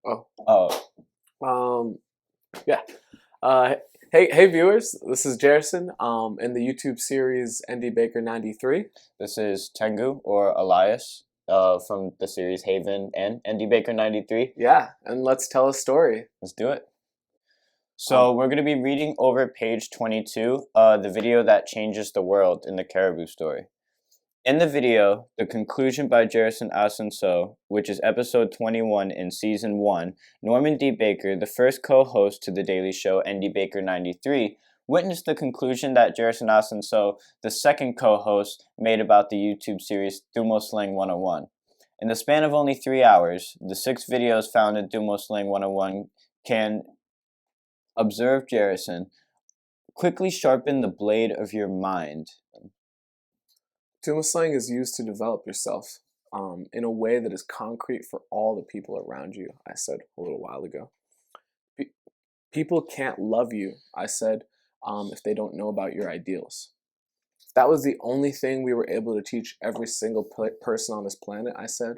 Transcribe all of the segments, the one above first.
Oh. Oh. Yeah. Hey viewers, this is Jairson in the YouTube series NDBaker93. This is Tengu, or Elias, from the series Haven and NDBaker93. Yeah, and let's tell a story. Let's do it. So we're going to be reading over page 22, the video that changes the world in the Caribou Story. In the video, the conclusion by Jairson Ascencao, which is episode 21 in season 1, Norman D. Baker, the first co-host to the daily show NDBaker93, witnessed the conclusion that Jairson Ascencao, the second co-host, made about the YouTube series Thumoslang105. In the span of only 3 hours, the 6 videos found in Thumoslang105 can observe Jairson quickly sharpen the blade of your mind. Thumoslang is used to develop yourself in a way that is concrete for all the people around you, I said a little while ago. People can't love you, I said, if they don't know about your ideals. If that was the only thing we were able to teach every single person on this planet, I said,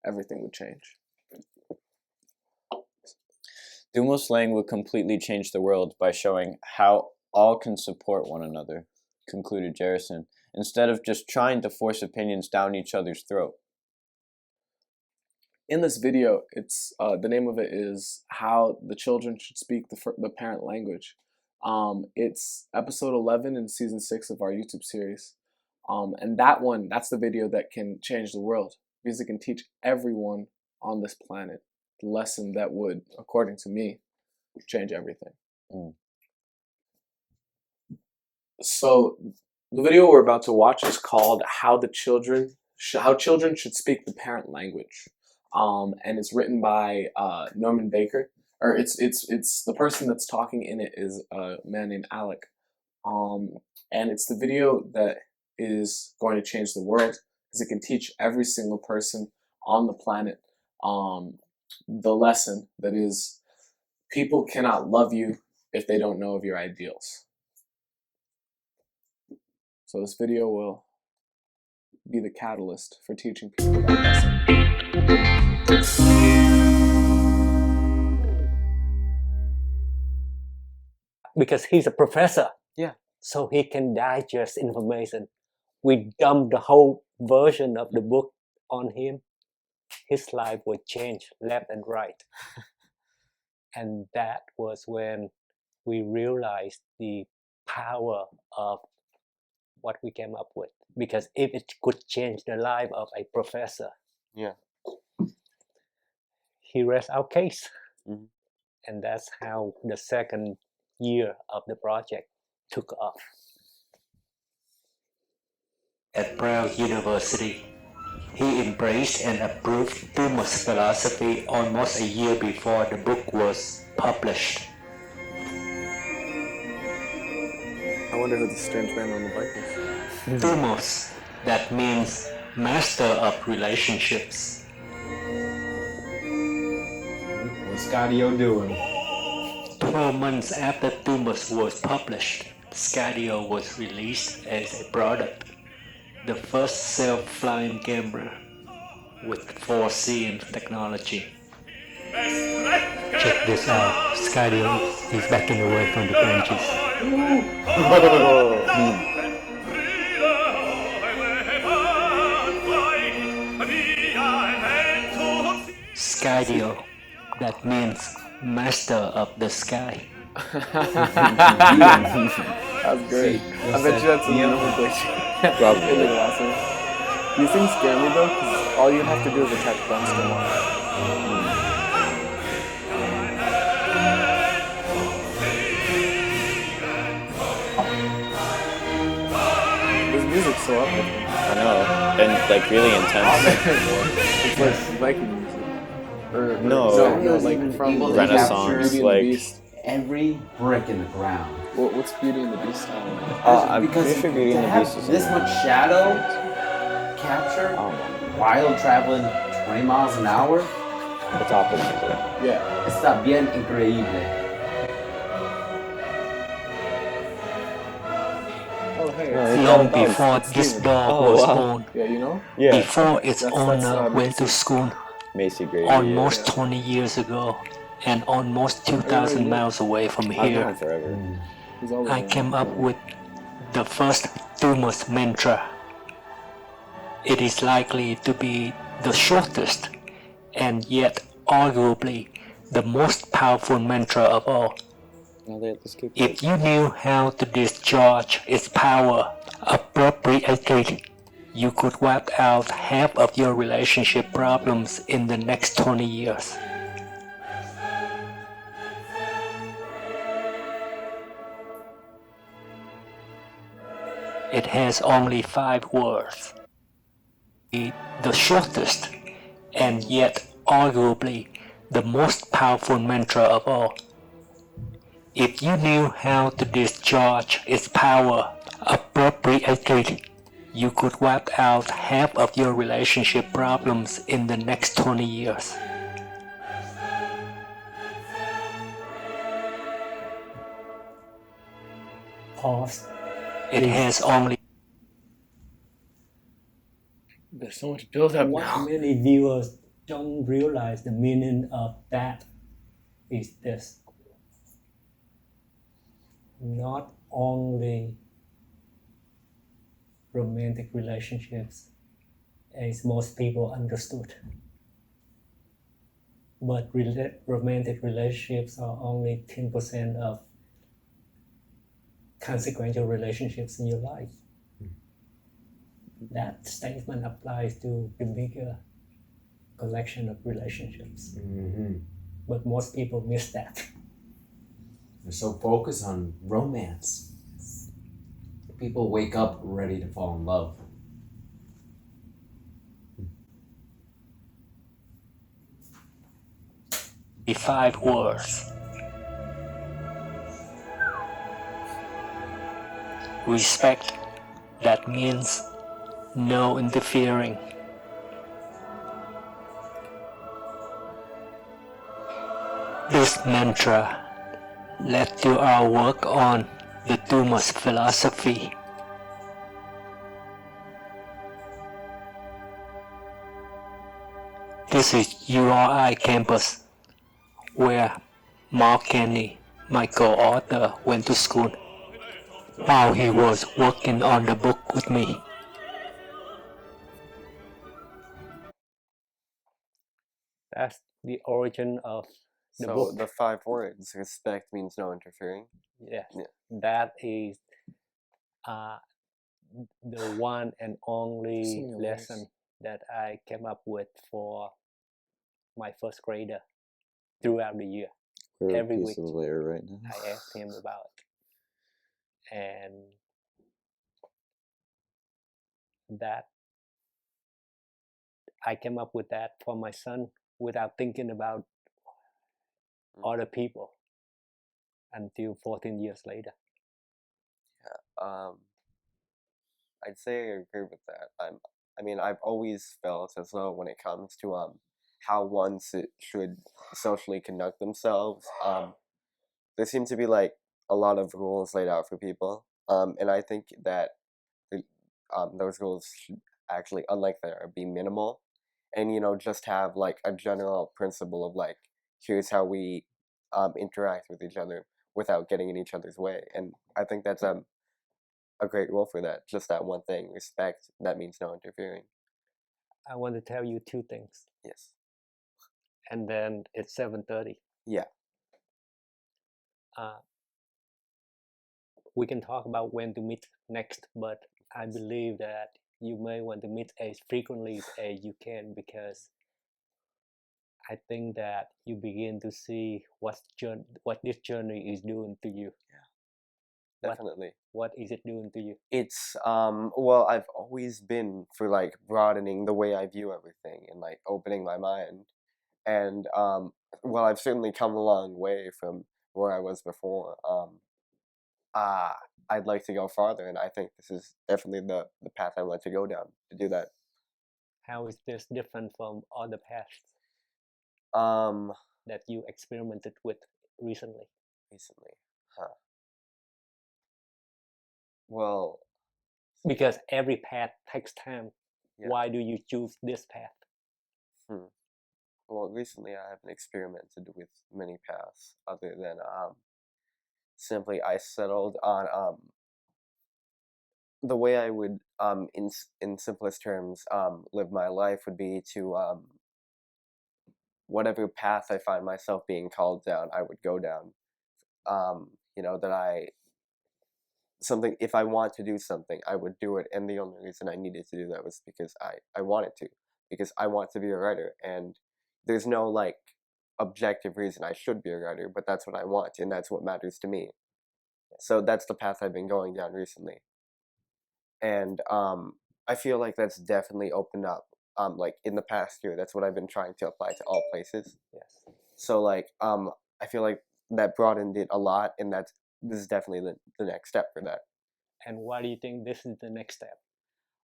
everything would change. Thumoslang would completely change the world by showing how all can support one another, concluded Jairson, instead of just trying to force opinions down each other's throat. In this video, it's the name of it is How the Children Should Speak the Parent Language. It's episode 11 in season 6 of our YouTube series. And that's the video that can change the world, because it can teach everyone on this planet the lesson that would, according to me, change everything. So the video we're about to watch is called How Children Should Speak the Parent Language. And it's written by Norman Baker. Or it's the person that's talking in it is a man named Alec. And it's the video that is going to change the world, because it can teach every single person on the planet the lesson that is, people cannot love you if they don't know of your ideals. So this video will be the catalyst for teaching people that lesson. Because he's a professor. Yeah. So he can digest information. We dump the whole version of the book on him. His life would change left and right. And that was when we realized the power of what we came up with. Because if it could change the life of a professor, yeah, he rests our case. Mm-hmm. And that's how the second year of the project took off. At Brown University, he embraced and approved Thumos philosophy almost a year before the book was published. I wonder who the strange man on the bike is. Thumos, that means master of relationships. What's Scadio doing? 12 months after Thumos was published, Scadio was released as a product. The first self-flying camera with 4 technology. Check this out. Scadio is backing away from the branches. Scadio, that means master of the sky. That's great. I bet you that's a beautiful picture. Probably. Awesome. These things scare me though, because all you have to do is attack Dumpster one. This music's so uplifting. I know, and like really intense. It's like Viking music. No, like from Renaissance, like every brick in the ground. What's Beauty and the Beast? I'm Because pretty sure Beauty and the Beast is this much shadow captured while traveling 20 miles an hour. the top of it. Yeah. Está bien increíble. Oh, hey. Long before this dog was born, Yeah, you know? Yeah. before its That's, owner went to Mason. school, Macy Gray. almost 20 years ago and almost 2,000 miles away from I've known here, him forever. He's always I been came like up with the first Thumos mantra. It is likely to be the shortest and yet arguably the most powerful mantra of all. Now they have to skip If you knew how to discharge its power appropriately, you could wipe out half of your relationship problems in the next 20 years. It has only 5 words. The shortest and yet arguably the most powerful mantra of all. If you knew how to discharge its power appropriately, you could wipe out half of your relationship problems in the next 20 years. Pause. It has only there's so much build up What now. many viewers don't realize the meaning of that is this. Not only romantic relationships, as most people understood, but romantic relationships are only 10% of consequential relationships in your life. That statement applies to the bigger collection of relationships. But most people miss that. They're so focused on romance. People wake up ready to fall in love. 5 words. Respect. That means no interfering. This mantra led to our work on the Thumos philosophy. This is URI campus, where Mark Kenny, my co-author, went to school while he was working on the book with me. That's the origin of the So book. the 5 words, respect means no interfering. Yes, Yeah. that is the one and only So many layers. lesson that I came up with for my first grader throughout the year. We're Every a piece week. of the layer right now. I asked him about it. And that I came up with that for my son without thinking about other people until 14 years later. I'd say I agree with that. I mean, I've always felt as though when it comes to how one should socially conduct themselves, there seem to be like a lot of rules laid out for people, and I think that those rules should actually, unlike there, be minimal, and just have like a general principle of like, here's how we interact with each other without getting in each other's way, and I think that's a great rule for that. Just that one thing, respect. That means no interfering. I want to tell you 2 things. Yes. And then it's 7:30. Yeah. We can talk about when to meet next, but I believe that you may want to meet as frequently as you can, because I think that you begin to see what this journey is doing to you. Definitely. What is it doing to you? It's well, I've always been for like broadening the way I view everything and like opening my mind, and well, I've certainly come a long way from where I was before. I'd like to go farther, and I think this is definitely the path I want to go down to do that. How is this different from other paths that you experimented with recently? Huh. Well, Because every path takes time. yeah. Why do you choose this path? well, recently I haven't experimented with many paths other than simply I settled on the way I would in simplest terms live my life would be to whatever path I find myself being called down, I would go down. You know, that if I want to do something, I would do it, and the only reason I needed to do that was because I wanted to, because I want to be a writer, and there's no like objective reason I should be a writer, but that's what I want, and that's what matters to me. So that's the path I've been going down recently, and I feel like that's definitely opened up. Like in the past year, that's what I've been trying to apply to all places. Yes. So like I feel like that broadened it a lot, and this is definitely the next step for that. And why do you think this is the next step?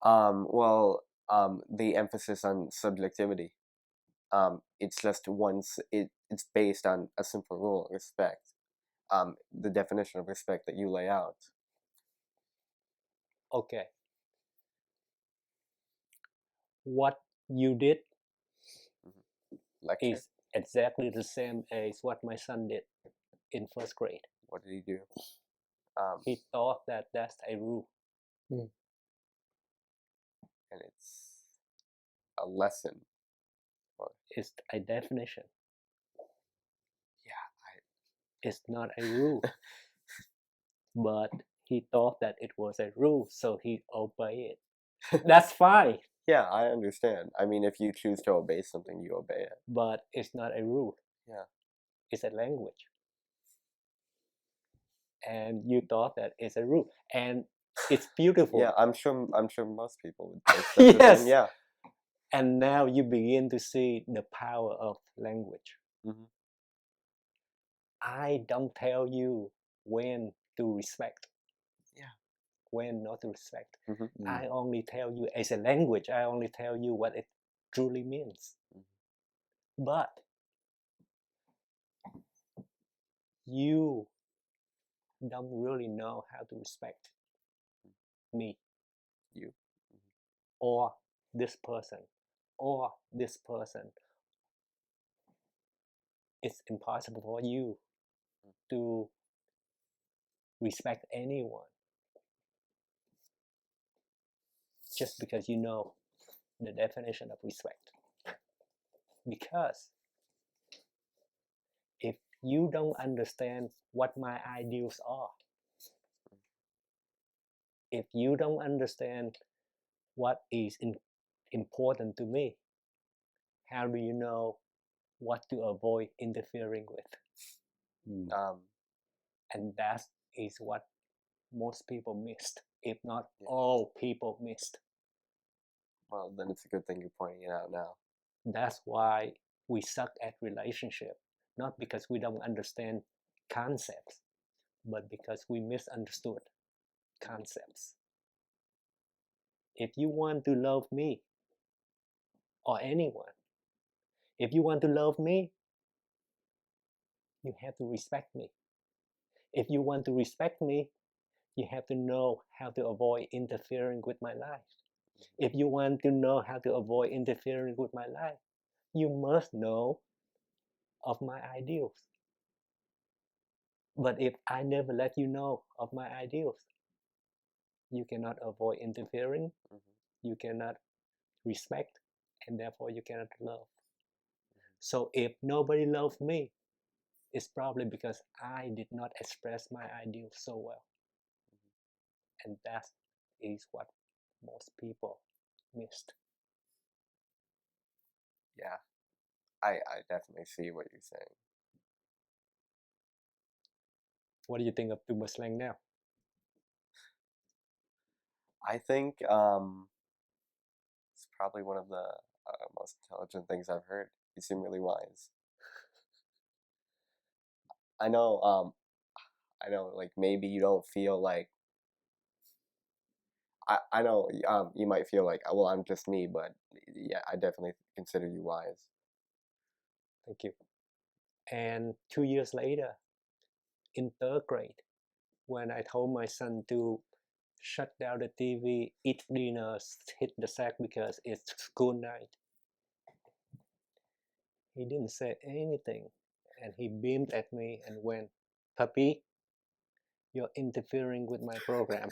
Well, the emphasis on subjectivity. It's just it's based on a simple rule: respect. The definition of respect that you lay out. Okay. What you did Lecture. is exactly the same as what my son did in first grade. What did he do? He thought that that's a rule. And it's a lesson. It's a definition. Yeah, It's not a rule. But he thought that it was a rule, so he obeyed it. That's fine. Yeah, I understand. I mean, if you choose to obey something, you obey it. But it's not a rule. Yeah. It's a language. And you thought that it's a rule. And it's beautiful. Yeah, I'm sure most people would think that's Yes. the thing, yeah. And now you begin to see the power of language. Mhm. I don't tell you when to respect. Yeah. When not to respect. Mhm. I only tell you as a language, I only tell you what it truly means. But you don't really know how to respect me. You. Or this person. Or this person. It's impossible for you to respect anyone just because you know the definition of respect. Because if you don't understand what my ideals are, if you don't understand what is important to me, how do you know what to avoid interfering with? And that is what most people missed, if not all people missed. Well, then it's a good thing you're pointing it out now. That's why we suck at relationship, not because we don't understand concepts, but because we misunderstood concepts. If you want to love me, or anyone, if you want to love me, you have to respect me. If you want to respect me, you have to know how to avoid interfering with my life. If you want to know how to avoid interfering with my life, you must know of my ideals. But if I never let you know of my ideals, you cannot avoid interfering, you cannot respect, and therefore you cannot love. So if nobody loves me, it's probably because I did not express my ideals so well. And that is what most people missed. Yeah, I definitely see what you're saying. What do you think of Thumoslang now? I think it's probably one of the most intelligent things I've heard. You seem really wise. I know, like maybe you don't feel like. I know, you might feel like, well, I'm just me, but yeah, I definitely consider you wise. Thank you. And 2 years later, in third grade, when I told my son to shut down the TV, eat dinner, hit the sack because it's school night, He didn't say anything, and he beamed at me and went, "Puppy, you're interfering with my program."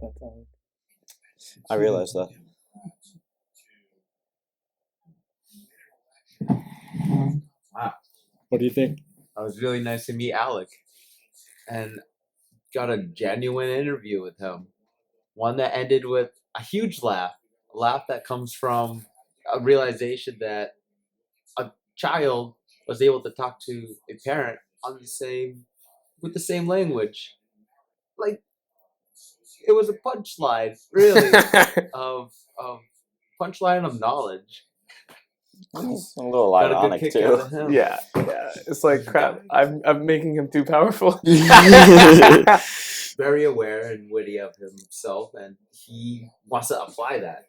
That's all. I realized that. Wow. What do you think? It was really nice to meet Alec and got a genuine interview with him. One that ended with a huge laugh. A laugh that comes from a realization that a child was able to talk to a parent on with the same language. Like, it was a punchline, really, of punchline of knowledge. It's a little Got a good ironic kick too. out of him. Yeah. It's like crap. I'm making him too powerful. Very aware and witty of himself, and he wants to apply that.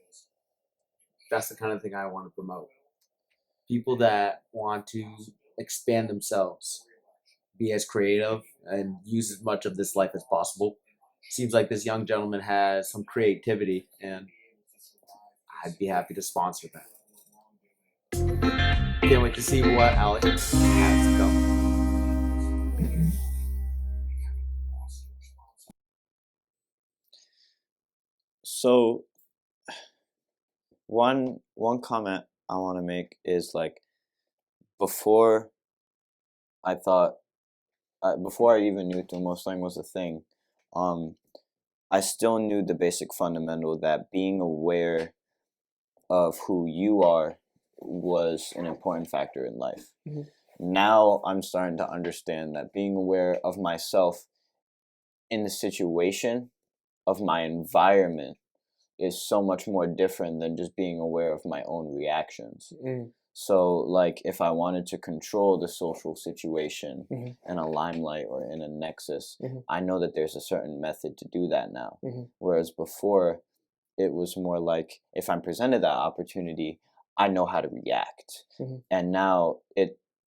That's the kind of thing I want to promote. People that want to expand themselves, be as creative, and use as much of this life as possible. Seems like this young gentleman has some creativity, and I'd be happy to sponsor that. Can't wait to see what Alec has to come. So one comment I want to make is like before I even knew Thumoslang was a thing, I still knew the basic fundamental that being aware of who you are was an important factor in life. Mm-hmm. Now I'm starting to understand that being aware of myself in the situation of my environment is so much more different than just being aware of my own reactions. Mm. So like if I wanted to control the social situation Mm-hmm. in a limelight or in a nexus, Mm-hmm. I know that there's a certain method to do that now. Mm-hmm. Whereas before, it was more like if I'm presented that opportunity, I know how to react. Mm-hmm. And now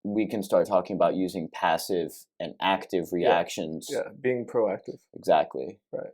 we can start talking about using passive and active reactions. Yeah, being proactive. Exactly. Right.